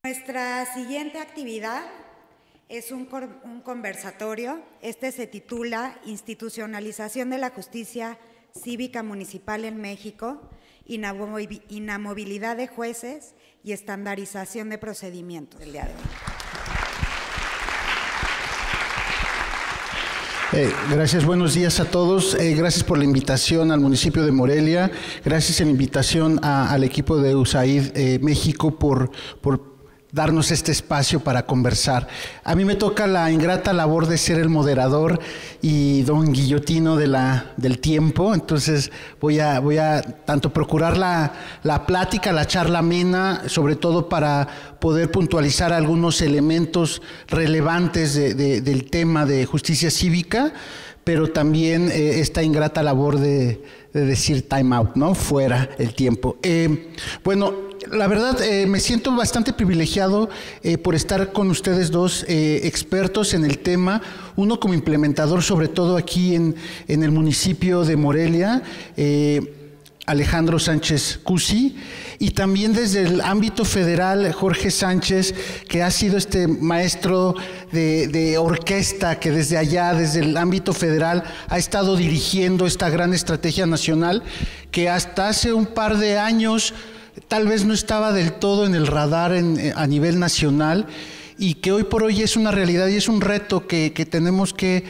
Nuestra siguiente actividad es un conversatorio. Este se titula Institucionalización de la Justicia Cívica Municipal en México, inamovilidad de jueces y estandarización de procedimientos. El día de hoy. Gracias, buenos días a todos. Gracias por la invitación al municipio de Morelia. Gracias en la invitación al equipo de USAID México por darnos este espacio para conversar. A mí me toca la ingrata labor de ser el moderador y don guillotino del tiempo, entonces voy a tanto procurar la plática, la charla amena, sobre todo para poder puntualizar algunos elementos relevantes del tema de justicia cívica, pero también esta ingrata labor de decir time out, ¿no? Fuera el tiempo. Bueno, la verdad me siento bastante privilegiado por estar con ustedes dos expertos en el tema, uno como implementador, sobre todo aquí en el municipio de Morelia, Alejandro Sánchez Cusi, y también desde el ámbito federal, Jorge Sánchez, que ha sido este maestro de orquesta que desde allá, desde el ámbito federal, ha estado dirigiendo esta gran estrategia nacional que hasta hace un par de años tal vez no estaba del todo en el radar a nivel nacional, y que hoy por hoy es una realidad y es un reto que tenemos que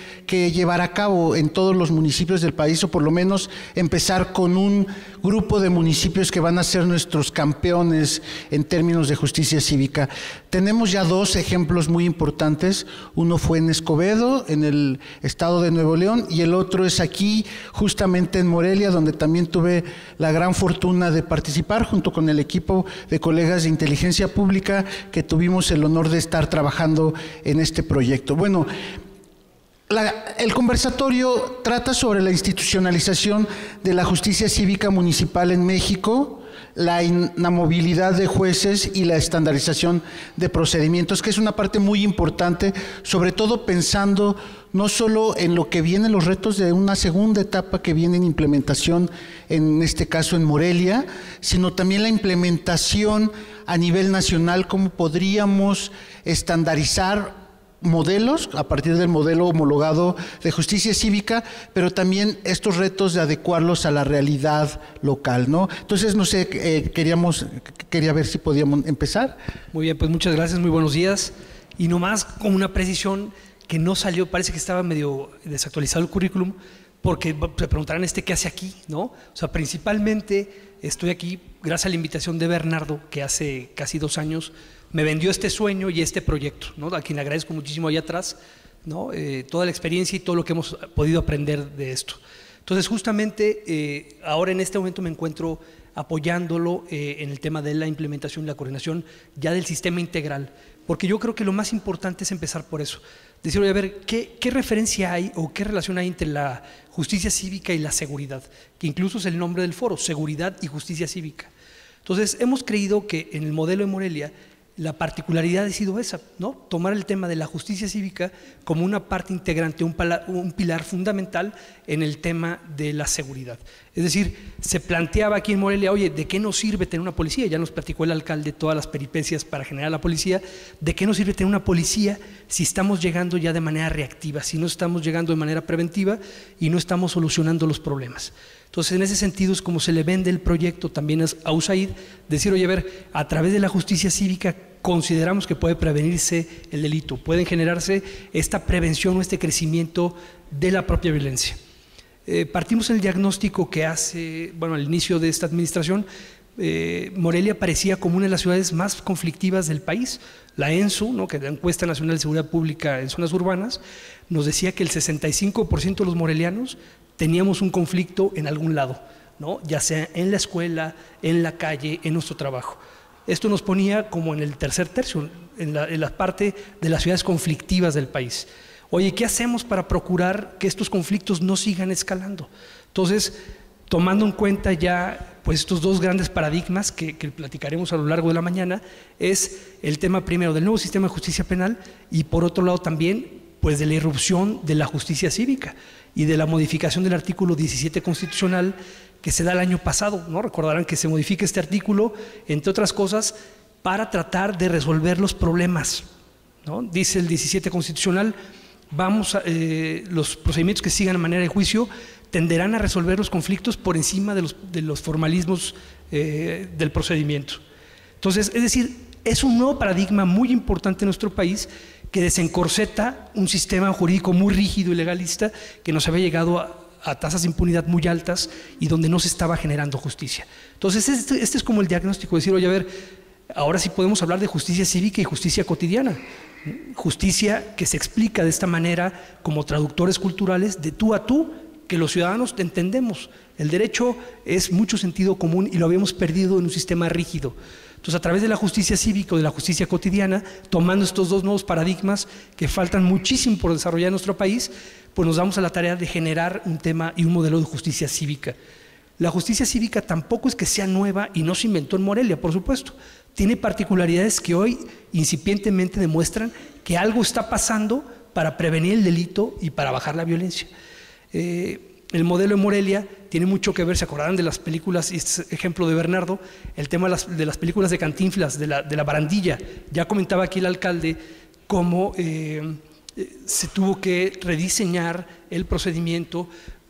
llevar a cabo en todos los municipios del país, o por lo menos empezar con un grupo de municipios que van a ser nuestros campeones en términos de justicia cívica. Tenemos ya dos ejemplos muy importantes, uno fue en Escobedo, en el estado de Nuevo León, y el otro es aquí, justamente en Morelia, donde también tuve la gran fortuna de participar junto con el equipo de colegas de inteligencia pública que tuvimos el honor de estar trabajando en este proyecto. Bueno, el conversatorio trata sobre la institucionalización de la justicia cívica municipal en México, la inamovilidad de jueces y la estandarización de procedimientos, que es una parte muy importante, sobre todo pensando no solo en lo que viene, los retos de una segunda etapa que viene en implementación, en este caso en Morelia, sino también la implementación a nivel nacional, cómo podríamos estandarizar modelos a partir del modelo homologado de justicia cívica, pero también estos retos de adecuarlos a la realidad local, ¿no? Entonces, no sé, quería ver si podíamos empezar. Muy bien, pues muchas gracias, muy buenos días. Y nomás con una precisión que no salió, parece que estaba medio desactualizado el currículum, porque se preguntarán ¿qué hace aquí? ¿No? O sea, principalmente estoy aquí gracias a la invitación de Bernardo, que hace casi 2 años me vendió este sueño y este proyecto, ¿no? A quien le agradezco muchísimo allá atrás, ¿no? Toda la experiencia y todo lo que hemos podido aprender de esto. Entonces, justamente ahora en este momento me encuentro apoyándolo en el tema de la implementación y la coordinación ya del sistema integral, porque yo creo que lo más importante es empezar por eso. Decir, oye, a ver, ¿qué referencia hay o qué relación hay entre la justicia cívica y la seguridad? Que incluso es el nombre del foro, seguridad y justicia cívica. Entonces, hemos creído que en el modelo de Morelia la particularidad ha sido esa, ¿no? Tomar el tema de la justicia cívica como una parte integrante, un pilar fundamental en el tema de la seguridad. Es decir, se planteaba aquí en Morelia, oye, ¿de qué nos sirve tener una policía? Ya nos platicó el alcalde todas las peripecias para generar la policía. ¿De qué nos sirve tener una policía si estamos llegando ya de manera reactiva, si no estamos llegando de manera preventiva y no estamos solucionando los problemas? Entonces, en ese sentido es como se le vende el proyecto también a USAID, decir, oye, a ver, a través de la justicia cívica consideramos que puede prevenirse el delito, pueden generarse esta prevención o este crecimiento de la propia violencia. Partimos del diagnóstico que hace, bueno, al inicio de esta administración, Morelia parecía como una de las ciudades más conflictivas del país. La ENSU, ¿no?, que es la Encuesta Nacional de Seguridad Pública en Zonas Urbanas, nos decía que el 65% de los morelianos teníamos un conflicto en algún lado, ¿no?, ya sea en la escuela, en la calle, en nuestro trabajo. Esto nos ponía como en el tercer tercio, en la parte de las ciudades conflictivas del país. Oye, ¿qué hacemos para procurar que estos conflictos no sigan escalando? Entonces, tomando en cuenta ya pues estos dos grandes paradigmas que platicaremos a lo largo de la mañana, es el tema primero del nuevo sistema de justicia penal y por otro lado también pues de la irrupción de la justicia cívica y de la modificación del artículo 17 constitucional que se da el año pasado, ¿no? Recordarán que se modifica este artículo, entre otras cosas, para tratar de resolver los problemas, ¿no? Dice el 17 constitucional, los procedimientos que sigan a manera de juicio tenderán a resolver los conflictos por encima de los formalismos del procedimiento. Entonces, es decir, es un nuevo paradigma muy importante en nuestro país que desencorseta un sistema jurídico muy rígido y legalista que nos había llegado a tasas de impunidad muy altas y donde no se estaba generando justicia. Entonces, este es como el diagnóstico, decir, oye, a ver, ahora sí podemos hablar de justicia cívica y justicia cotidiana. Justicia que se explica de esta manera como traductores culturales de tú a tú, que los ciudadanos entendemos. El derecho es mucho sentido común y lo habíamos perdido en un sistema rígido. Entonces, a través de la justicia cívica o de la justicia cotidiana, tomando estos dos nuevos paradigmas que faltan muchísimo por desarrollar en nuestro país, pues nos damos a la tarea de generar un tema y un modelo de justicia cívica. La justicia cívica tampoco es que sea nueva y no se inventó en Morelia, por supuesto. Tiene particularidades que hoy incipientemente demuestran que algo está pasando para prevenir el delito y para bajar la violencia. El modelo de Morelia tiene mucho que ver, se acordarán de las películas, y este ejemplo de Bernardo, el tema de las películas de Cantinflas, de la barandilla. Ya comentaba aquí el alcalde cómo se tuvo que rediseñar el procedimiento,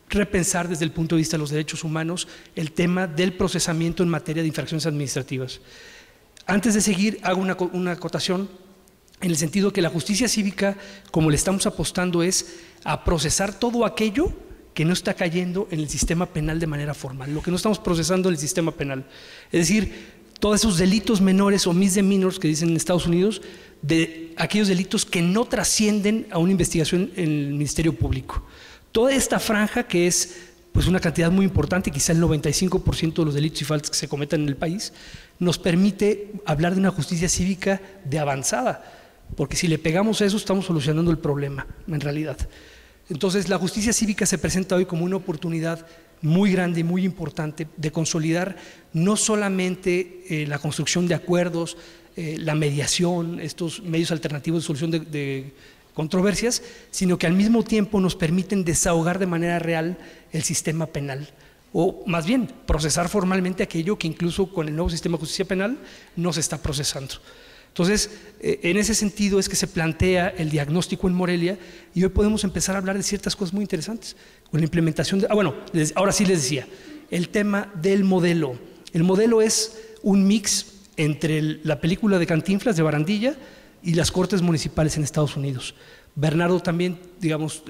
repensar desde el punto de vista de los derechos humanos el tema del procesamiento en materia de infracciones administrativas. Antes de seguir, hago una acotación en el sentido que la justicia cívica, como le estamos apostando, es a procesar todo aquello que no está cayendo en el sistema penal de manera formal, lo que no estamos procesando en el sistema penal. Es decir, todos esos delitos menores o misdemeanors que dicen en Estados Unidos, de aquellos delitos que no trascienden a una investigación en el Ministerio Público. Toda esta franja, que es pues una cantidad muy importante, quizá el 95% de los delitos y faltas que se cometan en el país, nos permite hablar de una justicia cívica de avanzada, porque si le pegamos a eso estamos solucionando el problema, en realidad. Entonces, la justicia cívica se presenta hoy como una oportunidad muy grande y muy importante de consolidar no solamente la construcción de acuerdos, la mediación, estos medios alternativos de solución de controversias, sino que al mismo tiempo nos permiten desahogar de manera real el sistema penal, o más bien procesar formalmente aquello que incluso con el nuevo sistema de justicia penal no se está procesando. Entonces, en ese sentido es que se plantea el diagnóstico en Morelia y hoy podemos empezar a hablar de ciertas cosas muy interesantes con la implementación de… ahora sí les decía, el tema del modelo. El modelo es un mix entre la película de Cantinflas, de Barandilla, y las cortes municipales en Estados Unidos. Bernardo también, digamos,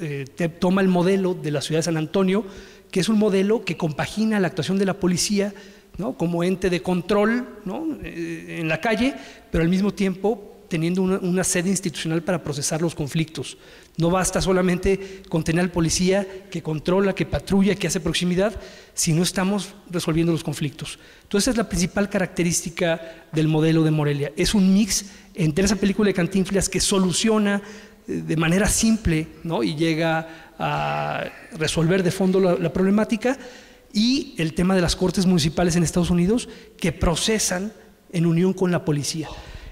toma el modelo de la ciudad de San Antonio, que es un modelo que compagina la actuación de la policía, ¿no?, como ente de control, ¿no?, en la calle, pero al mismo tiempo teniendo una sede institucional para procesar los conflictos. No basta solamente con tener al policía que controla, que patrulla, que hace proximidad, si no estamos resolviendo los conflictos. Entonces, esa es la principal característica del modelo de Morelia. Es un mix entre esa película de Cantinflas que soluciona de manera simple, ¿no?, y llega a resolver de fondo la problemática, y el tema de las cortes municipales en Estados Unidos que procesan en unión con la policía.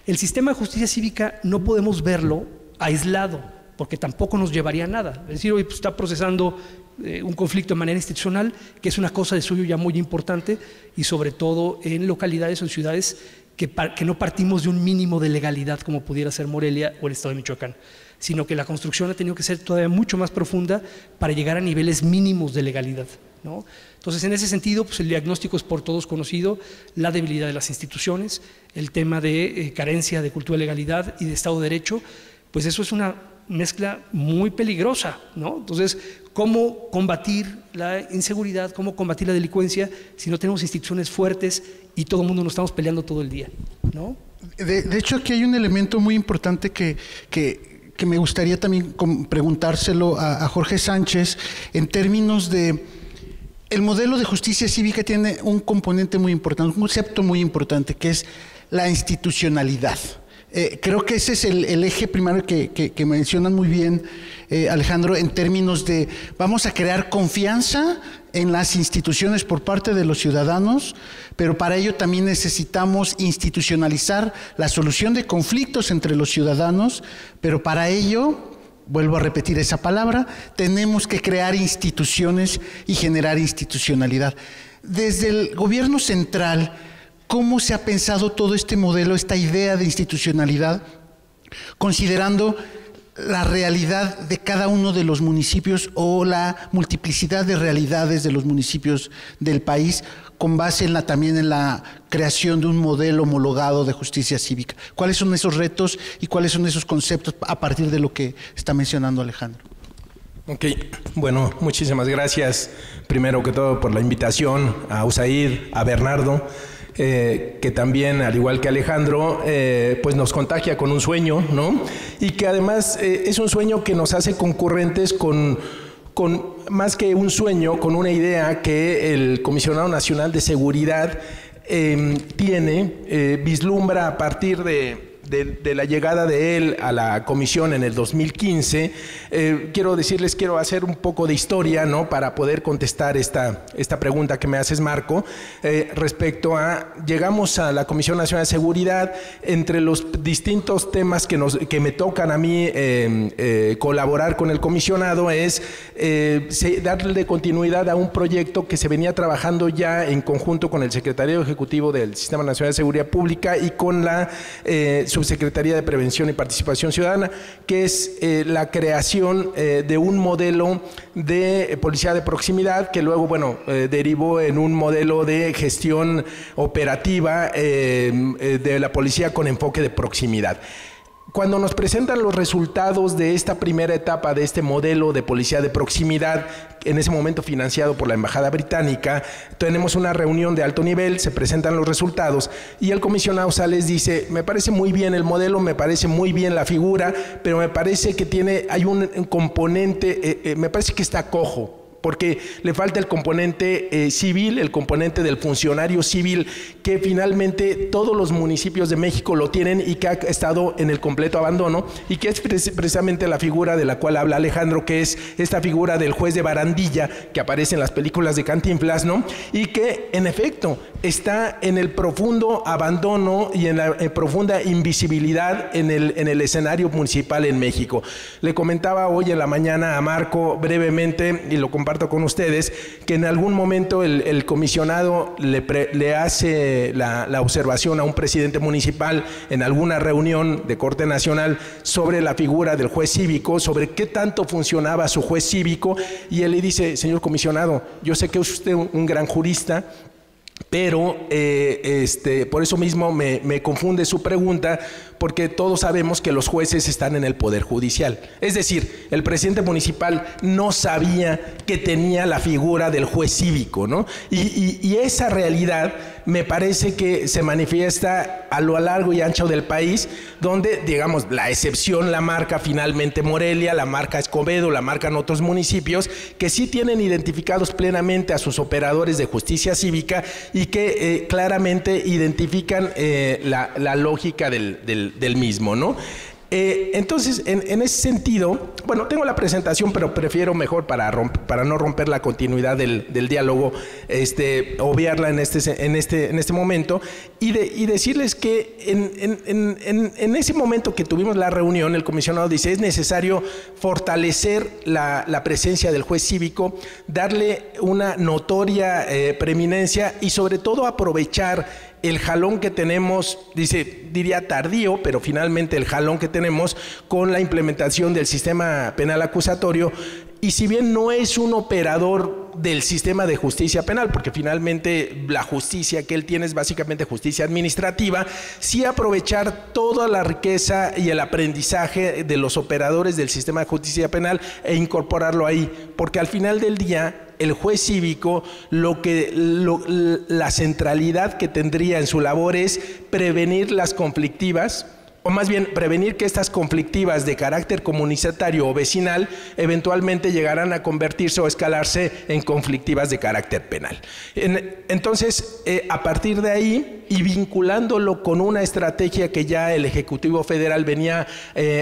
El sistema de justicia cívica no podemos verlo aislado, porque tampoco nos llevaría a nada. Es decir, hoy pues, está procesando un conflicto de manera institucional, que es una cosa de suyo ya muy importante, y sobre todo en localidades o en ciudades que no partimos de un mínimo de legalidad como pudiera ser Morelia o el estado de Michoacán, sino que la construcción ha tenido que ser todavía mucho más profunda para llegar a niveles mínimos de legalidad, ¿no? Entonces, en ese sentido, pues el diagnóstico es por todos conocido: la debilidad de las instituciones, el tema de carencia de cultura de legalidad y de Estado de Derecho, pues eso es una mezcla muy peligrosa, ¿no? Entonces, ¿cómo combatir la inseguridad, cómo combatir la delincuencia si no tenemos instituciones fuertes y todo el mundo nos estamos peleando todo el día, ¿no? De hecho, aquí hay un elemento muy importante que me gustaría también preguntárselo a Jorge Sánchez, en términos de… El modelo de justicia cívica tiene un componente muy importante, un concepto muy importante, que es la institucionalidad. Creo que ese es el eje primario que mencionan muy bien, Alejandro, en términos de vamos a crear confianza en las instituciones por parte de los ciudadanos, pero para ello también necesitamos institucionalizar la solución de conflictos entre los ciudadanos, pero para ello… Vuelvo a repetir esa palabra, tenemos que crear instituciones y generar institucionalidad. Desde el gobierno central, ¿cómo se ha pensado todo este modelo, esta idea de institucionalidad, considerando la realidad de cada uno de los municipios o la multiplicidad de realidades de los municipios del país, con base también en la creación de un modelo homologado de justicia cívica? ¿Cuáles son esos retos y cuáles son esos conceptos a partir de lo que está mencionando Alejandro? Ok, bueno, muchísimas gracias, primero que todo, por la invitación, a USAID, a Bernardo, que también, al igual que Alejandro, pues nos contagia con un sueño, ¿no? Y que además es un sueño que nos hace concurrentes con más que un sueño, con una idea que el Comisionado Nacional de Seguridad vislumbra a partir de la llegada de él a la comisión en el 2015. Quiero hacer un poco de historia, ¿no?, para poder contestar esta pregunta que me haces, Marco, respecto a, llegamos a la Comisión Nacional de Seguridad. Entre los distintos temas que me tocan a mí colaborar con el comisionado es darle continuidad a un proyecto que se venía trabajando ya en conjunto con el Secretariado Ejecutivo del Sistema Nacional de Seguridad Pública y con la Subsecretaría de Prevención y Participación Ciudadana, que es la creación de un modelo de policía de proximidad que luego, derivó en un modelo de gestión operativa de la policía con enfoque de proximidad. Cuando nos presentan los resultados de esta primera etapa de este modelo de policía de proximidad, en ese momento financiado por la Embajada Británica, tenemos una reunión de alto nivel, se presentan los resultados y el comisionado Sales dice: me parece muy bien el modelo, me parece muy bien la figura, pero me parece que hay un componente, me parece que está cojo, porque le falta el componente civil, el componente del funcionario civil, que finalmente todos los municipios de México lo tienen y que ha estado en el completo abandono, y que es precisamente la figura de la cual habla Alejandro, que es esta figura del juez de barandilla que aparece en las películas de Cantinflas, ¿no? Y que en efecto está en el profundo abandono y en la profunda invisibilidad en el escenario municipal en México. Le comentaba hoy en la mañana a Marco brevemente, y lo comparto con ustedes, que en algún momento el comisionado le hace la observación a un presidente municipal en alguna reunión de corte nacional sobre la figura del juez cívico, sobre qué tanto funcionaba su juez cívico, y él le dice: señor comisionado, yo sé que es usted un gran jurista, pero por eso mismo me confunde su pregunta, porque todos sabemos que los jueces están en el Poder Judicial. Es decir, el presidente municipal no sabía que tenía la figura del juez cívico, ¿no? Y esa realidad me parece que se manifiesta a lo largo y ancho del país, donde, digamos, la excepción la marca finalmente Morelia, la marca Escobedo, la marcan otros municipios que sí tienen identificados plenamente a sus operadores de justicia cívica y que claramente identifican la lógica del mismo, ¿no? Entonces, en ese sentido, bueno, tengo la presentación, pero prefiero mejor para no romper la continuidad del diálogo, obviarla en este momento y decirles que en ese momento que tuvimos la reunión, el comisionado dice: es necesario fortalecer la presencia del juez cívico, darle una notoria preeminencia y sobre todo aprovechar el jalón que tenemos, diría tardío, pero finalmente el jalón que tenemos con la implementación del sistema penal acusatorio. Y si bien no es un operador del sistema de justicia penal, porque finalmente la justicia que él tiene es básicamente justicia administrativa, sí aprovechar toda la riqueza y el aprendizaje de los operadores del sistema de justicia penal e incorporarlo ahí, porque al final del día el juez cívico, la centralidad que tendría en su labor es prevenir las conflictivas, o más bien prevenir que estas conflictivas de carácter comunitario o vecinal eventualmente llegarán a convertirse o escalarse en conflictivas de carácter penal. Entonces, a partir de ahí, y vinculándolo con una estrategia que ya el Ejecutivo Federal venía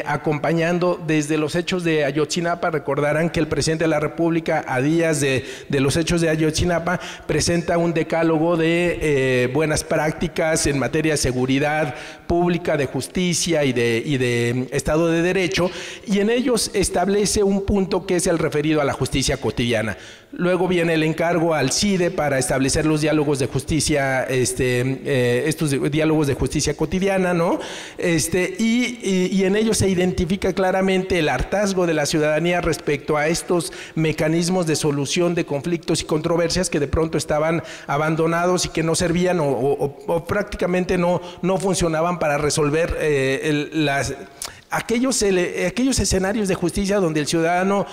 acompañando desde los hechos de Ayotzinapa, recordarán que el presidente de la República, a días de los hechos de Ayotzinapa, presenta un decálogo de buenas prácticas en materia de seguridad pública, de justicia y de Estado de Derecho, y en ellos establece un punto que es el referido a la justicia cotidiana. Luego viene el encargo al CIDE para establecer los diálogos de justicia estos diálogos de justicia cotidiana, ¿no? Y en ellos se identifica claramente el hartazgo de la ciudadanía respecto a estos mecanismos de solución de conflictos y controversias que de pronto estaban abandonados y que no servían o prácticamente no funcionaban para resolver aquellos escenarios de justicia donde el ciudadano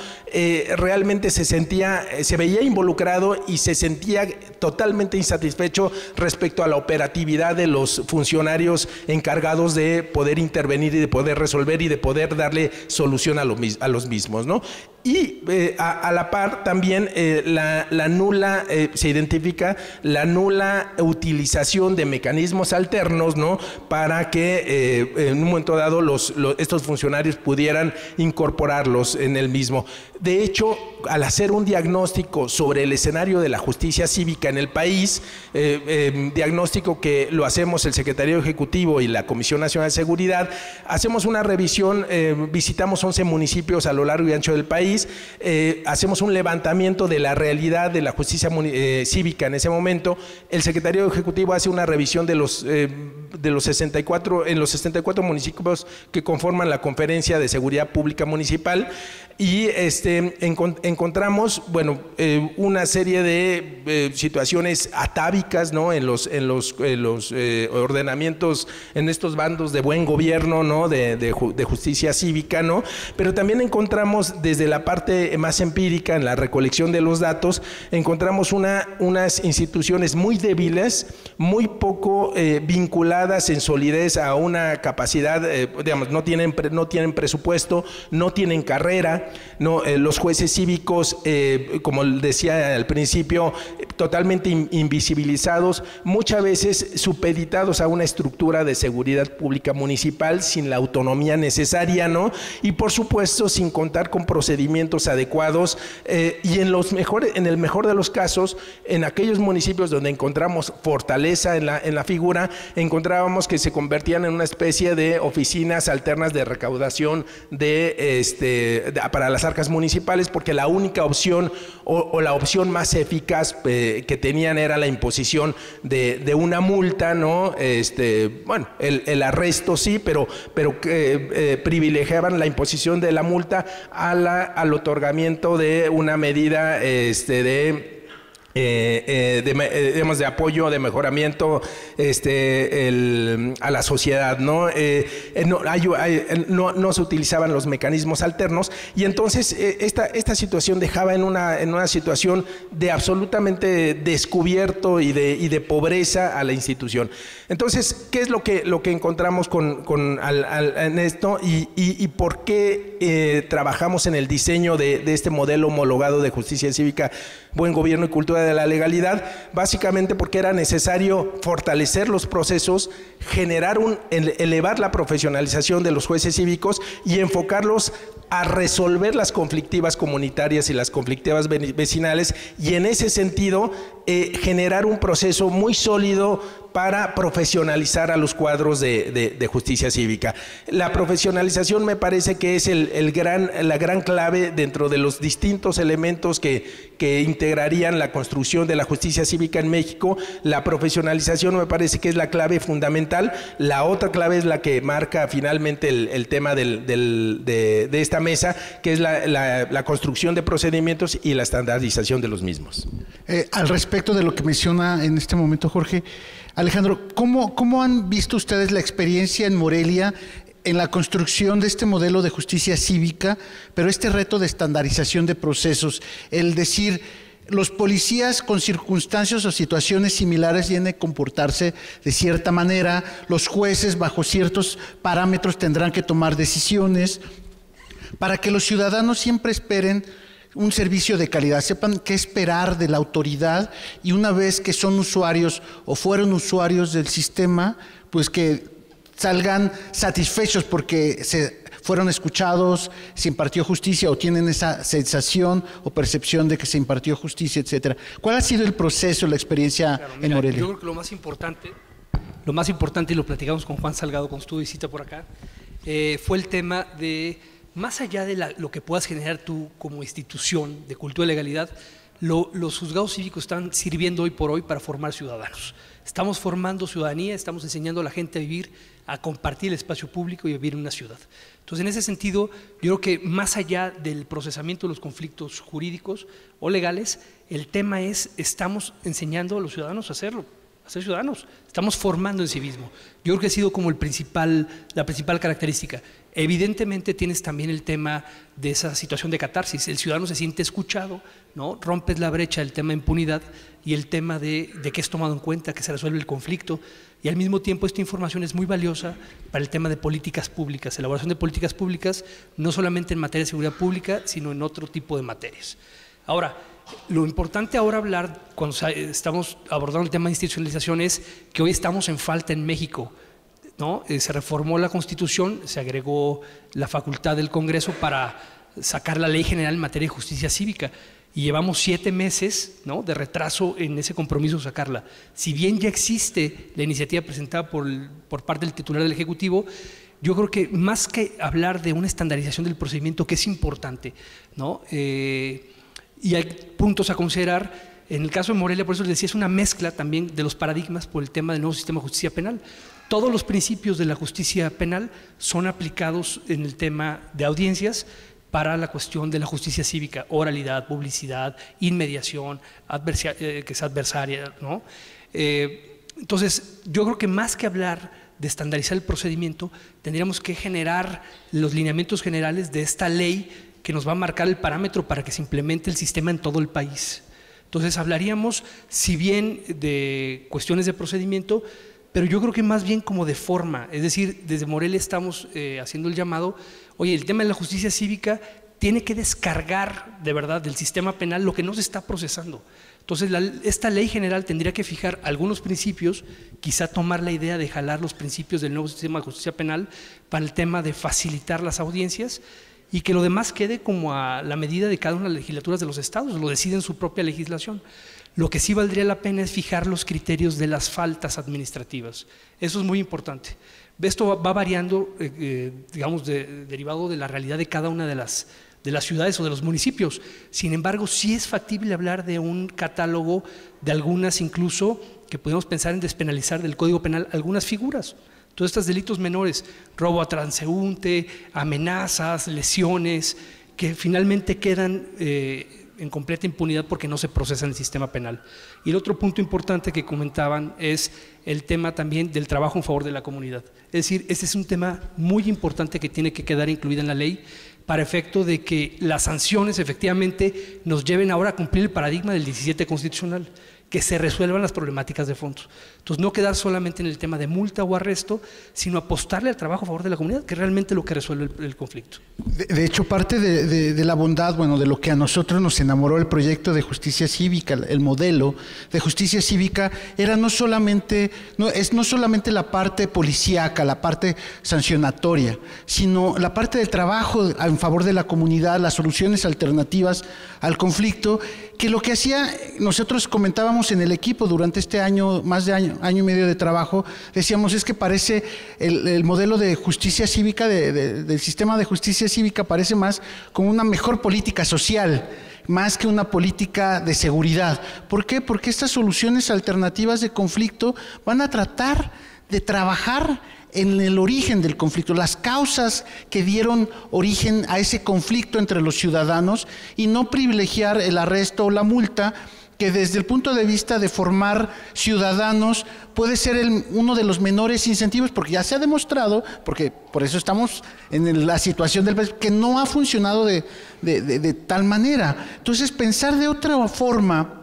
realmente se veía involucrado y se sentía totalmente insatisfecho respecto a la operatividad de los funcionarios encargados de poder intervenir y de poder resolver y de poder darle solución a los mismos, ¿no? Y a la par también se identifica la nula utilización de mecanismos alternos, ¿no? Para que en un momento dado estos funcionarios pudieran incorporarlos en el mismo. De hecho, al hacer un diagnóstico sobre el escenario de la justicia cívica en el país, diagnóstico que lo hacemos el Secretario Ejecutivo y la Comisión Nacional de Seguridad, hacemos una revisión, visitamos 11 municipios a lo largo y ancho del país, hacemos un levantamiento de la realidad de la justicia cívica en ese momento. El Secretario Ejecutivo hace una revisión de los 64 municipios que conforman la Conferencia de Seguridad Pública Municipal y encontramos, bueno, una serie de situaciones atávicas, ¿no? en los ordenamientos, en estos bandos de buen gobierno, ¿no? de justicia cívica, ¿no? Pero también encontramos desde la parte más empírica, en la recolección de los datos, encontramos unas instituciones muy débiles, muy poco vinculadas en solidez a una capacidad, digamos, no tienen presupuesto, no tienen carrera, no, los jueces cívicos, como decía al principio, totalmente invisibilizados, muchas veces supeditados a una estructura de seguridad pública municipal sin la autonomía necesaria, ¿no? Y por supuesto sin contar con procedimientos adecuados y en el mejor de los casos, en aquellos municipios donde encontramos fortaleza en la figura, encontrábamos que se convertían en una especie de oficinas alternas de recaudación para las arcas municipales, porque la única opción o la opción más eficaz que tenían era la imposición de una multa, ¿no? Bueno, el arresto sí, pero privilegiaban la imposición de la multa al otorgamiento de una medida digamos, de apoyo, de mejoramiento a la sociedad, ¿no? No se utilizaban los mecanismos alternos y entonces esta situación dejaba en una situación de absolutamente descubierto y de pobreza a la institución. Entonces, ¿qué es lo que encontramos en esto y por qué trabajamos en el diseño de este modelo homologado de justicia cívica, buen gobierno y cultura de la legalidad? Básicamente porque era necesario fortalecer los procesos, elevar la profesionalización de los jueces cívicos y enfocarlos a resolver las conflictivas comunitarias y las conflictivas vecinales y en ese sentido generar un proceso muy sólido para profesionalizar a los cuadros de justicia cívica. La profesionalización me parece que es la gran clave dentro de los distintos elementos que integrarían la construcción de la justicia cívica en México. La profesionalización me parece que es la clave fundamental. La otra clave es la que marca finalmente el tema de esta mesa, que es la construcción de procedimientos y la estandarización de los mismos. Al respecto de lo que menciona en este momento Jorge, Alejandro, ¿cómo han visto ustedes la experiencia en Morelia en la construcción de este modelo de justicia cívica, pero este reto de estandarización de procesos, el decir, los policías con circunstancias o situaciones similares tienen que comportarse de cierta manera, los jueces bajo ciertos parámetros tendrán que tomar decisiones, para que los ciudadanos siempre esperen un servicio de calidad, sepan qué esperar de la autoridad y una vez que son usuarios o fueron usuarios del sistema, pues que salgan satisfechos porque se fueron escuchados, se impartió justicia o tienen esa sensación o percepción de que se impartió justicia, etcétera. ¿Cuál ha sido el proceso, la experiencia en Morelia? Yo creo que lo más importante, y lo platicamos con Juan Salgado cuando estuvo de visita por acá, fue el tema de, más allá de lo que puedas generar tú como institución de cultura de legalidad, los juzgados cívicos están sirviendo hoy por hoy para formar ciudadanos. Estamos formando ciudadanía, estamos enseñando a la gente a vivir, a compartir el espacio público y a vivir en una ciudad. Entonces, en ese sentido, yo creo que más allá del procesamiento de los conflictos jurídicos o legales, el tema es, estamos enseñando a los ciudadanos a hacerlo, a ser ciudadanos, estamos formando en civismo. Yo creo que ha sido como la principal característica. Evidentemente tienes también el tema de esa situación de catarsis, el ciudadano se siente escuchado, ¿no? Rompes la brecha del tema de impunidad y el tema de que es tomado en cuenta, que se resuelve el conflicto, y al mismo tiempo esta información es muy valiosa para el tema de políticas públicas, elaboración de políticas públicas, no solamente en materia de seguridad pública, sino en otro tipo de materias. Ahora, lo importante ahora hablar, cuando estamos abordando el tema de institucionalización, es que hoy estamos en falta en México, ¿no? Se reformó la Constitución, se agregó la facultad del Congreso para sacar la Ley General en materia de justicia cívica y llevamos 7 meses, ¿no?, de retraso en ese compromiso de sacarla. Si bien ya existe la iniciativa presentada por parte del titular del Ejecutivo, yo creo que más que hablar de una estandarización del procedimiento, que es importante, ¿no?, y hay puntos a considerar. En el caso de Morelia, por eso les decía, es una mezcla también de los paradigmas por el tema del nuevo sistema de justicia penal. Todos los principios de la justicia penal son aplicados en el tema de audiencias para la cuestión de la justicia cívica, oralidad, publicidad, inmediación, que es adversaria, ¿no? Entonces, yo creo que más que hablar de estandarizar el procedimiento, tendríamos que generar los lineamientos generales de esta ley que nos va a marcar el parámetro para que se implemente el sistema en todo el país. Entonces hablaríamos, si bien de cuestiones de procedimiento, pero yo creo que más bien como de forma, es decir, desde Morelia estamos haciendo el llamado, oye, el tema de la justicia cívica tiene que descargar de verdad del sistema penal lo que no se está procesando. Entonces esta ley general tendría que fijar algunos principios, quizá tomar la idea de jalar los principios del nuevo sistema de justicia penal para el tema de facilitar las audiencias, y que lo demás quede como a la medida de cada una de las legislaturas de los estados, lo deciden su propia legislación. Lo que sí valdría la pena es fijar los criterios de las faltas administrativas. Eso es muy importante. Esto va variando, digamos, derivado de la realidad de cada una de las ciudades o de los municipios. Sin embargo, sí es factible hablar de un catálogo de algunas, incluso, que podemos pensar en despenalizar del Código Penal algunas figuras. Todos estos delitos menores, robo a transeúnte, amenazas, lesiones, que finalmente quedan en completa impunidad porque no se procesan en el sistema penal. Y el otro punto importante que comentaban es el tema también del trabajo en favor de la comunidad. Es decir, este es un tema muy importante que tiene que quedar incluido en la ley para efecto de que las sanciones efectivamente nos lleven ahora a cumplir el paradigma del 17 constitucional, que se resuelvan las problemáticas de fondo. Entonces, no quedar solamente en el tema de multa o arresto, sino apostarle al trabajo a favor de la comunidad, que es realmente lo que resuelve el conflicto. De hecho, parte de la bondad, bueno, de lo que a nosotros nos enamoró el proyecto de justicia cívica, el modelo de justicia cívica, era no solamente la parte policíaca, la parte sancionatoria, sino la parte del trabajo en favor de la comunidad, las soluciones alternativas al conflicto, que lo que hacía, nosotros comentábamos en el equipo durante este año, más de año y medio de trabajo, decíamos, es que parece el modelo de justicia cívica, del sistema de justicia cívica, parece más como una mejor política social, más que una política de seguridad. ¿Por qué? Porque estas soluciones alternativas de conflicto van a tratar de trabajar en el origen del conflicto, las causas que dieron origen a ese conflicto entre los ciudadanos, y no privilegiar el arresto o la multa, que desde el punto de vista de formar ciudadanos puede ser uno de los menores incentivos, porque ya se ha demostrado, porque por eso estamos en la situación del país, que no ha funcionado de tal manera. Entonces, pensar de otra forma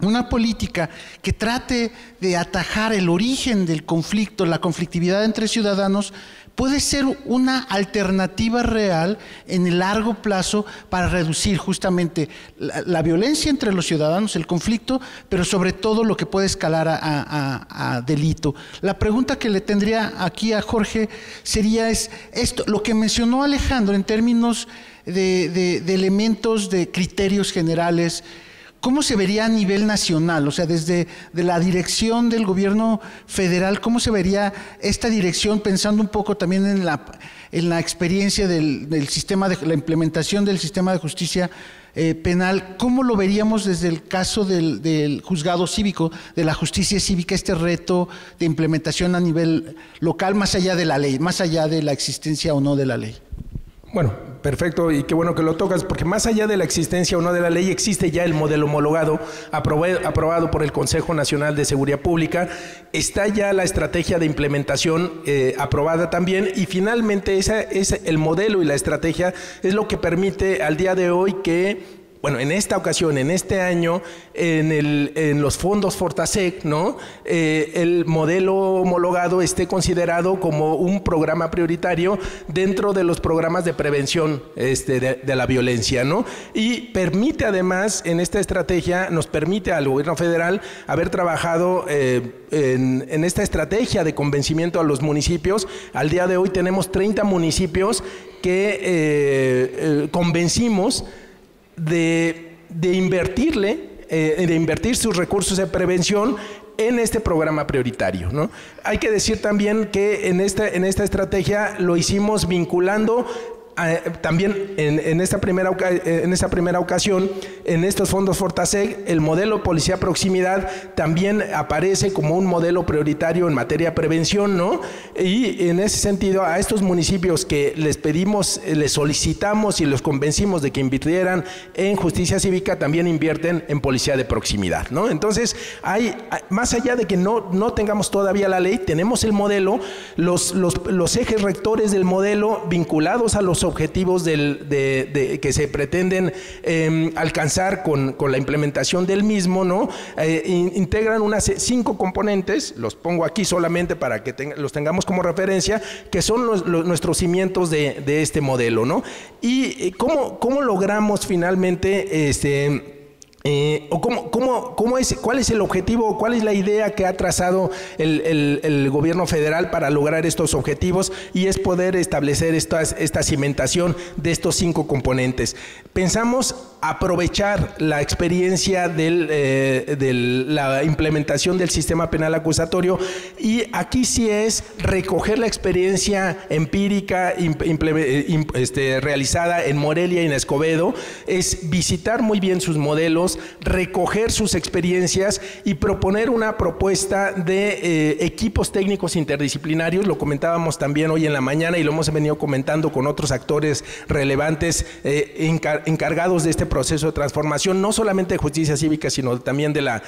una política que trate de atajar el origen del conflicto, la conflictividad entre ciudadanos, puede ser una alternativa real en el largo plazo para reducir justamente la violencia entre los ciudadanos, el conflicto, pero sobre todo lo que puede escalar a delito. La pregunta que le tendría aquí a Jorge sería esto, lo que mencionó Alejandro en términos de elementos, de criterios generales. ¿Cómo se vería a nivel nacional? O sea, desde la dirección del gobierno federal, ¿cómo se vería esta dirección, pensando un poco también en la experiencia del sistema, de la implementación del sistema de justicia penal, ¿cómo lo veríamos desde el caso del juzgado cívico, de la justicia cívica, este reto de implementación a nivel local, más allá de la ley, más allá de la existencia o no de la ley? Bueno, perfecto, y qué bueno que lo tocas, porque más allá de la existencia o no de la ley, existe ya el modelo homologado aprobado por el Consejo Nacional de Seguridad Pública, está ya la estrategia de implementación aprobada también, y finalmente el modelo y la estrategia es lo que permite al día de hoy que, bueno, en esta ocasión, en este año, en los fondos Fortaseg, ¿no? El modelo homologado esté considerado como un programa prioritario dentro de los programas de prevención de la violencia, ¿no? Y permite además, en esta estrategia, nos permite al gobierno federal haber trabajado en esta estrategia de convencimiento a los municipios. Al día de hoy tenemos 30 municipios que convencimos de invertir sus recursos de prevención en este programa prioritario, ¿no? Hay que decir también que en esta estrategia lo hicimos vinculando también en esta primera ocasión, en estos fondos Fortaseg, el modelo policía proximidad también aparece como un modelo prioritario en materia de prevención, ¿no? Y en ese sentido, a estos municipios que les pedimos, les solicitamos y los convencimos de que invirtieran en justicia cívica, también invierten en policía de proximidad, ¿no? Entonces, más allá de que no tengamos todavía la ley, tenemos el modelo, los ejes rectores del modelo vinculados a los objetivos que se pretenden alcanzar con la implementación del mismo, ¿no? Integran unas 5 componentes, los pongo aquí solamente para que los tengamos como referencia, que son nuestros cimientos de este modelo, ¿no? Y ¿cómo logramos finalmente ¿cuál es el objetivo, cuál es la idea que ha trazado el gobierno federal para lograr estos objetivos? Y es poder establecer esta cimentación de estos 5 componentes. Pensamos aprovechar la experiencia de la implementación del sistema penal acusatorio, y aquí sí es recoger la experiencia empírica realizada en Morelia y en Escobedo, es visitar muy bien sus modelos, recoger sus experiencias y proponer una propuesta de equipos técnicos interdisciplinarios. Lo comentábamos también hoy en la mañana y lo hemos venido comentando con otros actores relevantes encargados de este proceso de transformación, no solamente de justicia cívica, sino también de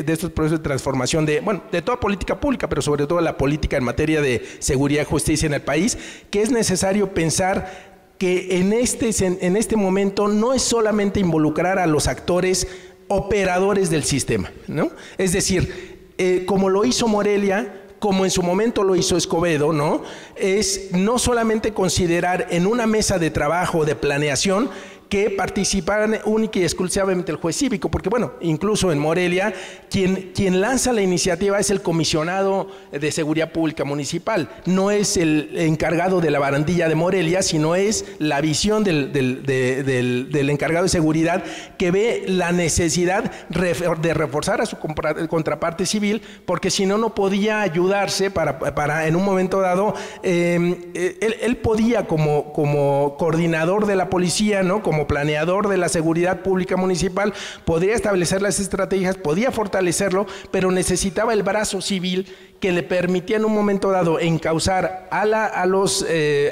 estos procesos de transformación de toda política pública, pero sobre todo la política en materia de seguridad y justicia en el país, que es necesario pensar que en este momento no es solamente involucrar a los actores operadores del sistema, ¿no? Es decir, como lo hizo Morelia, como en su momento lo hizo Escobedo, ¿no? Es no solamente considerar en una mesa de trabajo, de planeación, que participaran única y exclusivamente el juez cívico, porque incluso en Morelia, quien lanza la iniciativa es el comisionado de seguridad pública municipal, no es el encargado de la barandilla de Morelia, sino es la visión del encargado de seguridad, que ve la necesidad de reforzar a su contraparte civil, porque si no podía ayudarse para en un momento dado, él podía como coordinador de la policía, ¿no? Como planeador de la seguridad pública municipal, podría establecer las estrategias, podía fortalecerlo, pero necesitaba el brazo civil que le permitía en un momento dado encauzar a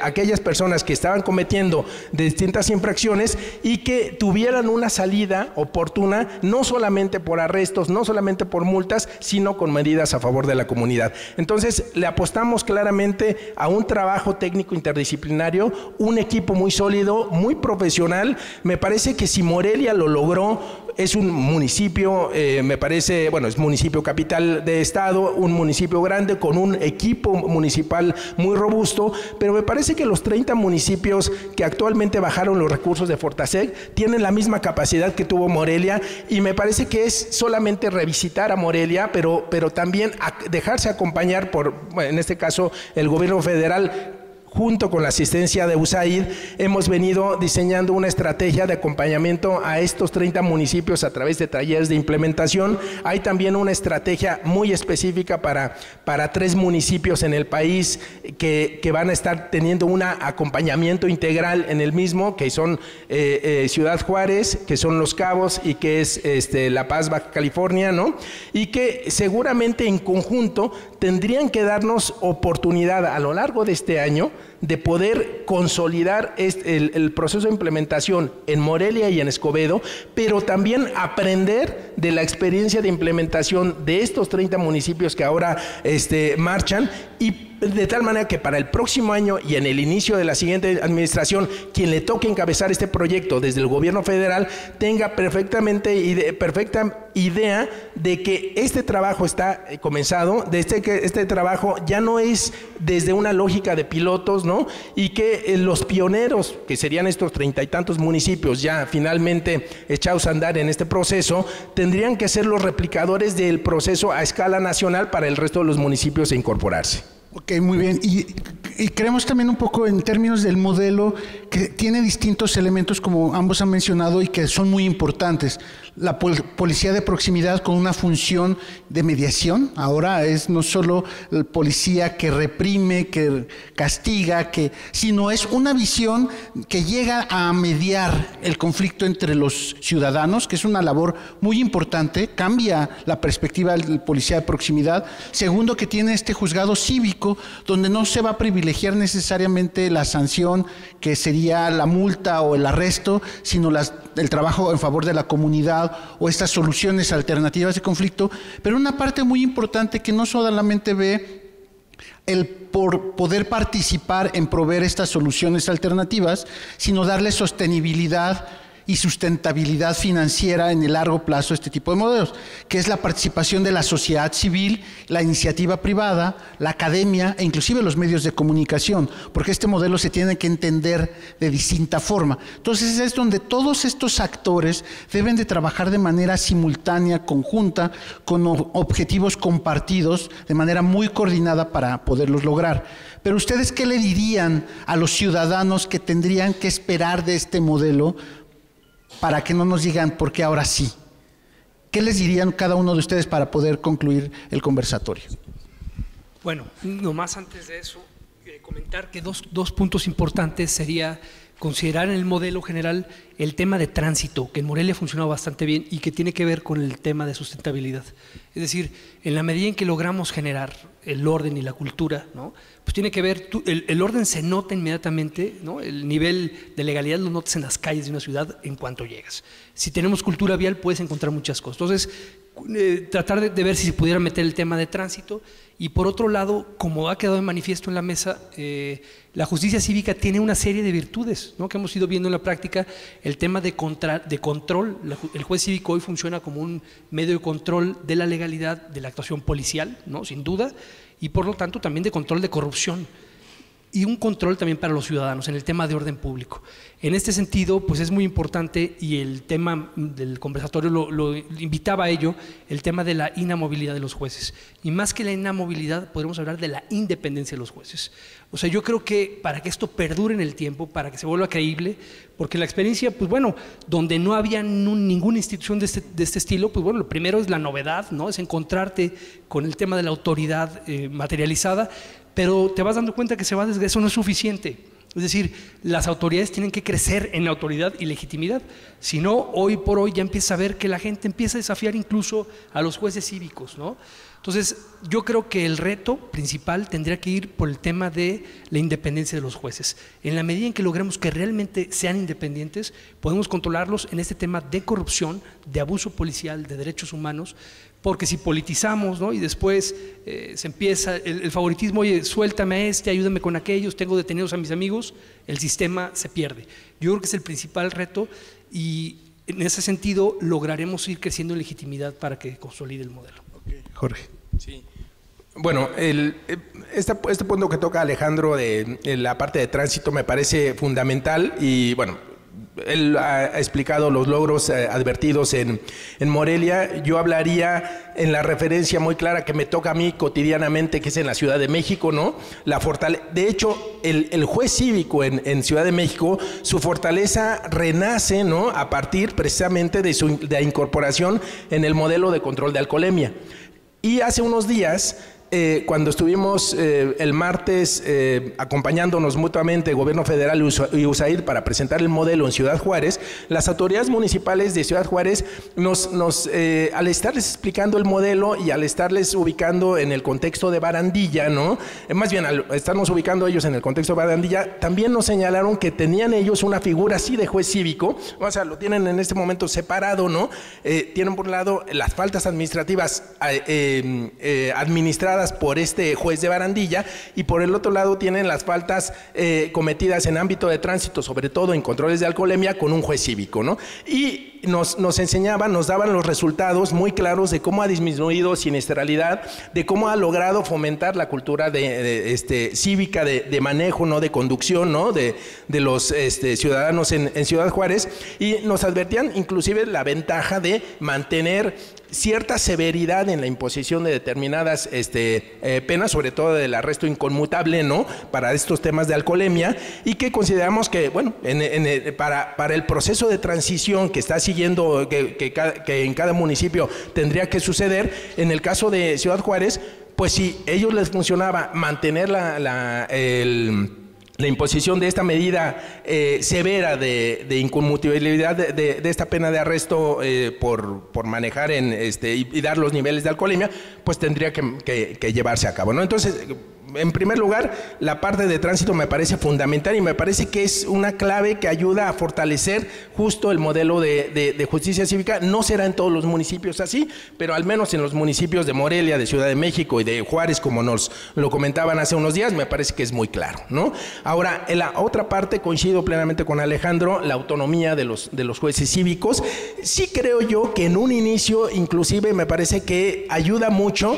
aquellas personas que estaban cometiendo distintas infracciones y que tuvieran una salida oportuna, no solamente por arrestos, no solamente por multas, sino con medidas a favor de la comunidad. Entonces, le apostamos claramente a un trabajo técnico interdisciplinario, un equipo muy sólido, muy profesional. Me parece que si Morelia lo logró, es un municipio, me parece, es municipio capital de estado, un municipio grande con un equipo municipal muy robusto, pero me parece que los 30 municipios que actualmente bajaron los recursos de Fortaseg tienen la misma capacidad que tuvo Morelia, y me parece que es solamente revisitar a Morelia, pero también dejarse acompañar por, en este caso, el gobierno federal, junto con la asistencia de USAID, hemos venido diseñando una estrategia de acompañamiento a estos 30 municipios a través de talleres de implementación. Hay también una estrategia muy específica para 3 municipios en el país que van a estar teniendo un acompañamiento integral en el mismo, que son Ciudad Juárez, que son Los Cabos y que es La Paz, Baja California, ¿no? Y que seguramente en conjunto tendrían que darnos oportunidad a lo largo de este año de poder consolidar el proceso de implementación en Morelia y en Escobedo, pero también aprender de la experiencia de implementación de estos 30 municipios que ahora marchan, y de tal manera que para el próximo año y en el inicio de la siguiente administración, quien le toque encabezar este proyecto desde el gobierno federal tenga perfecta idea de que este trabajo está comenzado, que este trabajo ya no es desde una lógica de pilotos, ¿no? Y que los pioneros, que serían estos 30 y tantos municipios ya finalmente echados a andar en este proceso, tendrían que ser los replicadores del proceso a escala nacional para el resto de los municipios e incorporarse. Ok, muy bien. Y creemos también un poco en términos del modelo que tiene distintos elementos, como ambos han mencionado, y que son muy importantes. La policía de proximidad con una función de mediación. Ahora es no solo el policía que reprime, que castiga, sino es una visión que llega a mediar el conflicto entre los ciudadanos, que es una labor muy importante, cambia la perspectiva del policía de proximidad. Segundo, que tiene este juzgado cívico, donde no se va a privilegiar necesariamente la sanción, que sería la multa o el arresto, sino el trabajo en favor de la comunidad o estas soluciones alternativas de conflicto. Pero una parte muy importante que no solamente ve el poder participar en proveer estas soluciones alternativas, sino darle sostenibilidad y sustentabilidad financiera en el largo plazo a este tipo de modelos, que es la participación de la sociedad civil, la iniciativa privada, la academia e inclusive los medios de comunicación, porque este modelo se tiene que entender de distinta forma. Entonces es donde todos estos actores deben de trabajar de manera simultánea, conjunta, con objetivos compartidos, de manera muy coordinada para poderlos lograr. Pero ustedes, ¿qué le dirían a los ciudadanos que tendrían que esperar de este modelo para que no nos digan por qué ahora sí? ¿Qué les dirían cada uno de ustedes para poder concluir el conversatorio? Bueno, nomás antes de eso, comentar que dos puntos importantes sería considerar en el modelo general el tema de tránsito, que en Morelia ha funcionado bastante bien y que tiene que ver con el tema de sustentabilidad. Es decir, en la medida en que logramos generar el orden y la cultura, ¿no? Pues tiene que ver, el orden se nota inmediatamente, ¿no? El nivel de legalidad lo notas en las calles de una ciudad en cuanto llegas. Si tenemos cultura vial puedes encontrar muchas cosas. Entonces, tratar de ver si se pudiera meter el tema de tránsito. Y por otro lado, como ha quedado de manifiesto en la mesa, la justicia cívica tiene una serie de virtudes, ¿no? Que hemos ido viendo en la práctica. El tema de control, el juez cívico hoy funciona como un medio de control de la legalidad de la actuación policial, ¿no? Sin duda, y por lo tanto también de control de corrupción y un control también para los ciudadanos en el tema de orden público. En este sentido, pues es muy importante, y el tema del conversatorio lo invitaba a ello, el tema de la inamovilidad de los jueces. Y más que la inamovilidad, podemos hablar de la independencia de los jueces. O sea, yo creo que para que esto perdure en el tiempo, para que se vuelva creíble, porque la experiencia, pues bueno, donde no había ninguna institución de este estilo, pues bueno, lo primero es la novedad, ¿no? Es encontrarte con el tema de la autoridad materializada, pero te vas dando cuenta que eso no es suficiente. Es decir, las autoridades tienen que crecer en autoridad y legitimidad. Si no, hoy por hoy ya empieza a ver que la gente empieza a desafiar incluso a los jueces cívicos, ¿no? Entonces, yo creo que el reto principal tendría que ir por el tema de la independencia de los jueces. En la medida en que logremos que realmente sean independientes, podemos controlarlos en este tema de corrupción, de abuso policial, de derechos humanos, porque si politizamos, ¿no? Y después se empieza el favoritismo, oye, suéltame a ayúdame con aquellos, tengo detenidos a mis amigos, el sistema se pierde. Yo creo que es el principal reto, y en ese sentido lograremos ir creciendo en legitimidad para que consolide el modelo. Okay. Jorge. Sí. Bueno, este punto que toca Alejandro de la parte de tránsito me parece fundamental, y bueno, él ha explicado los logros advertidos en Morelia. Yo hablaría en la referencia muy clara que me toca a mí cotidianamente, que es en la Ciudad de México, ¿no? De hecho, el juez cívico en Ciudad de México, su fortaleza renace, ¿no?, a partir precisamente de la incorporación en el modelo de control de alcoholemia. Y hace unos días, cuando estuvimos el martes acompañándonos mutuamente Gobierno Federal y USAID para presentar el modelo en Ciudad Juárez, las autoridades municipales de Ciudad Juárez al estarles explicando el modelo y al estarles ubicando en el contexto de Barandilla, ¿no? Más bien, al estarnos ubicando ellos en el contexto de Barandilla, también nos señalaron que tenían ellos una figura así de juez cívico, o sea, lo tienen en este momento separado, ¿no? Tienen por un lado las faltas administrativas administradas por este juez de Barandilla, y por el otro lado tienen las faltas cometidas en ámbito de tránsito, sobre todo en controles de alcoholemia, con un juez cívico, ¿no? Y nos enseñaban, nos daban los resultados muy claros de cómo ha disminuido siniestralidad, de cómo ha logrado fomentar la cultura cívica de manejo, ¿no?, de conducción, ¿no?, de los ciudadanos en Ciudad Juárez, y nos advertían inclusive la ventaja de mantener cierta severidad en la imposición de determinadas penas, sobre todo del arresto inconmutable, ¿no?, para estos temas de alcoholemia, y que consideramos que, bueno, para el proceso de transición que está siguiendo, que en cada municipio tendría que suceder, en el caso de Ciudad Juárez, pues si a ellos les funcionaba mantener la imposición de esta medida severa de inconmutabilidad de esta pena de arresto por manejar y dar los niveles de alcoholemia, pues tendría que llevarse a cabo, ¿no? Entonces, en primer lugar, la parte de tránsito me parece fundamental y me parece que es una clave que ayuda a fortalecer justo el modelo de justicia cívica. No será en todos los municipios así, pero al menos en los municipios de Morelia, de Ciudad de México y de Juárez, como nos lo comentaban hace unos días, me parece que es muy claro, ¿no? Ahora, en la otra parte coincido plenamente con Alejandro, la autonomía de los jueces cívicos. Sí creo yo que en un inicio, inclusive, me parece que ayuda mucho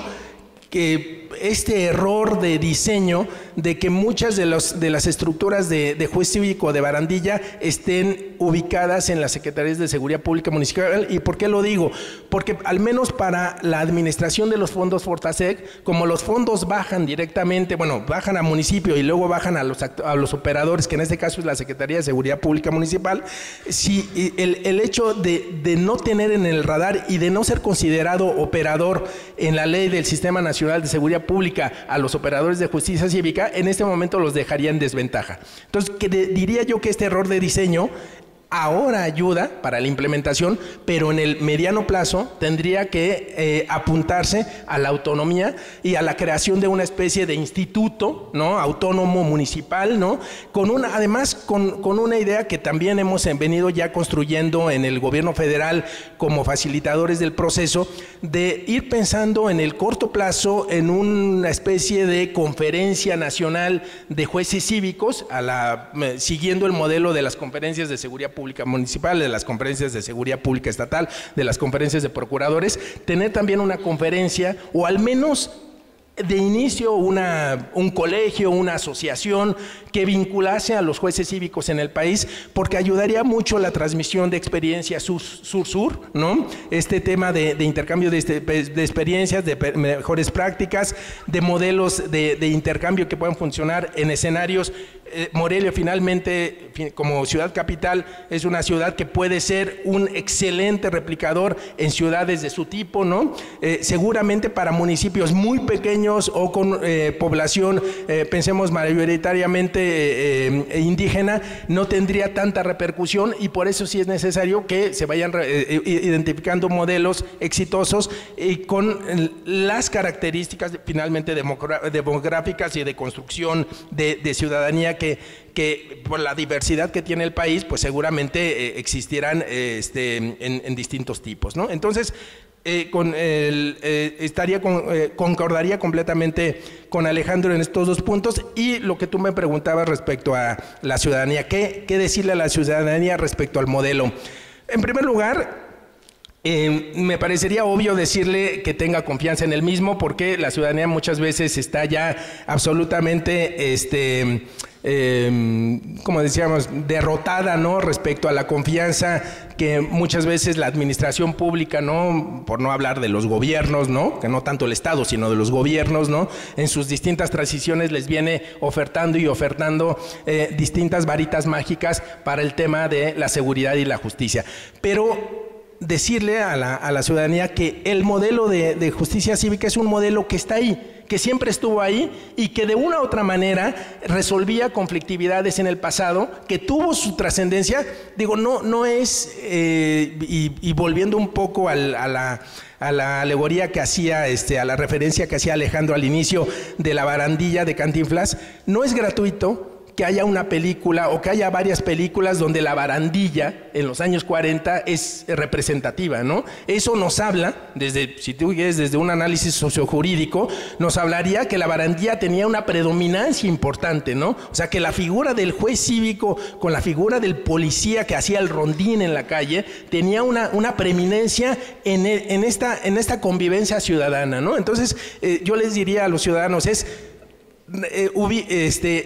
que este error de diseño de que muchas de las estructuras de juez cívico de Barandilla estén ubicadas en las Secretarías de Seguridad Pública Municipal. ¿Y por qué lo digo? Porque al menos para la administración de los fondos Fortasec, como los fondos bajan directamente, bueno, bajan a municipio y luego bajan a los operadores, que en este caso es la Secretaría de Seguridad Pública Municipal, si el hecho de no tener en el radar y de no ser considerado operador en la ley del Sistema Nacional de Seguridad Pública a los operadores de justicia cívica, en este momento los dejaría en desventaja. Entonces, diría yo que este error de diseño ahora ayuda para la implementación, pero en el mediano plazo tendría que apuntarse a la autonomía y a la creación de una especie de instituto, ¿no?, autónomo municipal, ¿no?, además con una idea que también hemos venido ya construyendo en el gobierno federal como facilitadores del proceso, de ir pensando en el corto plazo en una especie de conferencia nacional de jueces cívicos, siguiendo el modelo de las conferencias de seguridad pública municipal, de las conferencias de seguridad pública estatal, de las conferencias de procuradores, tener también una conferencia o al menos de inicio un colegio, una asociación que vinculase a los jueces cívicos en el país, porque ayudaría mucho la transmisión de experiencias sur-sur, ¿no? Este tema de intercambio de experiencias, de mejores prácticas, de modelos de intercambio que puedan funcionar en escenarios. Morelia finalmente, como ciudad capital, es una ciudad que puede ser un excelente replicador en ciudades de su tipo, ¿no? Seguramente para municipios muy pequeños o con población, pensemos mayoritariamente indígena, no tendría tanta repercusión, y por eso sí es necesario que se vayan identificando modelos exitosos y con las características finalmente demográficas y de construcción de ciudadanía que por la diversidad que tiene el país, pues seguramente existirán en distintos tipos, ¿no? Entonces, concordaría completamente con Alejandro en estos dos puntos. Y lo que tú me preguntabas respecto a la ciudadanía, ¿qué decirle a la ciudadanía respecto al modelo? En primer lugar, me parecería obvio decirle que tenga confianza en el mismo, porque la ciudadanía muchas veces está ya absolutamente como decíamos, derrotada, ¿no? Respecto a la confianza que muchas veces la administración pública, ¿no? Por no hablar de los gobiernos, ¿no? Que no tanto el Estado, sino de los gobiernos, ¿no? En sus distintas transiciones les viene ofertando y ofertando distintas varitas mágicas para el tema de la seguridad y la justicia. Pero decirle a la ciudadanía que el modelo de justicia cívica es un modelo que está ahí, que siempre estuvo ahí y que de una u otra manera resolvía conflictividades en el pasado, que tuvo su trascendencia. Digo, no es, y volviendo un poco a la alegoría que hacía, a la referencia que hacía Alejandro al inicio de la barandilla de Cantinflas, no es gratuito que haya una película o que haya varias películas donde la barandilla en los años 40 es representativa, ¿no? Eso nos habla, si tú quieres, desde un análisis sociojurídico, nos hablaría que la barandilla tenía una predominancia importante, ¿no? O sea, que la figura del juez cívico con la figura del policía que hacía el rondín en la calle tenía una preeminencia en esta convivencia ciudadana, ¿no? Entonces, yo les diría a los ciudadanos,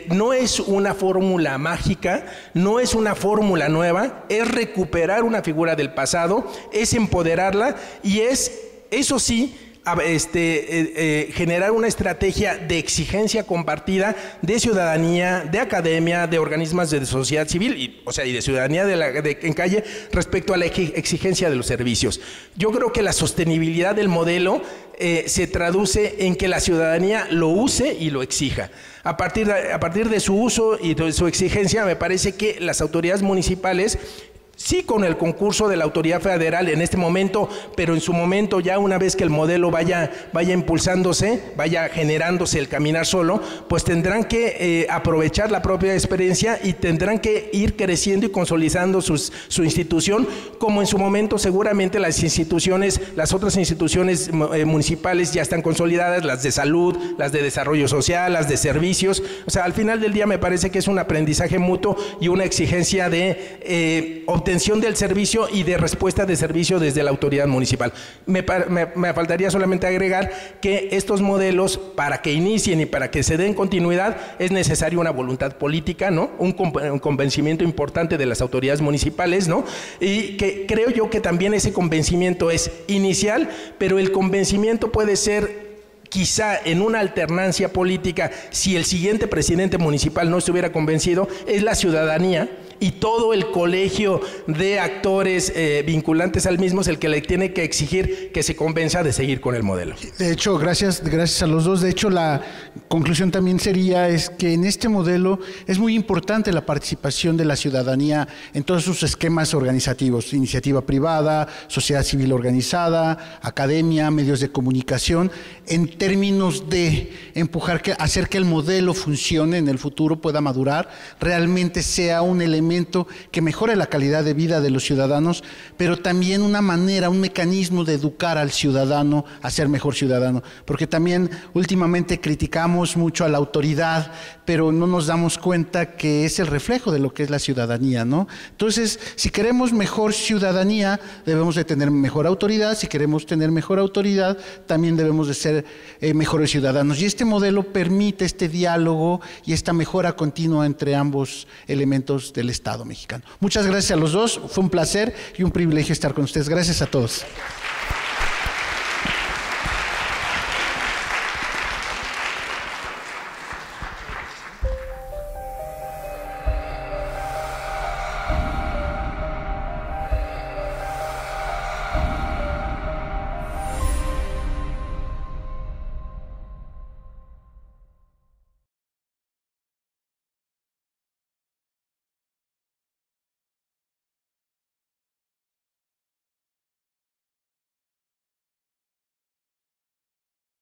no es una fórmula mágica, no es una fórmula nueva, es recuperar una figura del pasado, es empoderarla y es, eso sí, generar una estrategia de exigencia compartida de ciudadanía, de academia, de organismos de sociedad civil y de ciudadanía en calle respecto a la exigencia de los servicios. Yo creo que la sostenibilidad del modelo se traduce en que la ciudadanía lo use y lo exija. A partir de su uso y de su exigencia, me parece que las autoridades municipales, sí, con el concurso de la autoridad federal en este momento, pero en su momento ya una vez que el modelo vaya impulsándose, vaya generándose el caminar solo, pues tendrán que aprovechar la propia experiencia y tendrán que ir creciendo y consolidando su institución, como en su momento seguramente las otras instituciones municipales ya están consolidadas, las de salud, las de desarrollo social, las de servicios. O sea, al final del día me parece que es un aprendizaje mutuo y una exigencia de obtención del servicio y de respuesta de servicio desde la autoridad municipal. Me faltaría solamente agregar que estos modelos, para que inicien y para que se den continuidad, es necesaria una voluntad política, ¿no? Un convencimiento importante de las autoridades municipales, ¿no? Y que creo yo que también ese convencimiento es inicial, pero el convencimiento puede ser quizá en una alternancia política, si el siguiente presidente municipal no estuviera convencido, es la ciudadanía y todo el colegio de actores vinculantes al mismo es el que le tiene que exigir que se convenza de seguir con el modelo. De hecho, gracias a los dos. De hecho, la conclusión también sería que en este modelo es muy importante la participación de la ciudadanía en todos sus esquemas organizativos, iniciativa privada, sociedad civil organizada, academia, medios de comunicación, en términos de hacer que el modelo funcione en el futuro, pueda madurar, realmente sea un elemento que mejore la calidad de vida de los ciudadanos, pero también una manera, un mecanismo de educar al ciudadano a ser mejor ciudadano, porque también últimamente criticamos mucho a la autoridad, pero no nos damos cuenta que es el reflejo de lo que es la ciudadanía, ¿no? Entonces, si queremos mejor ciudadanía, debemos de tener mejor autoridad. Si queremos tener mejor autoridad, también debemos de ser mejores ciudadanos. Y este modelo permite este diálogo y esta mejora continua entre ambos elementos del Estado mexicano. Muchas gracias a los dos. Fue un placer y un privilegio estar con ustedes. Gracias a todos.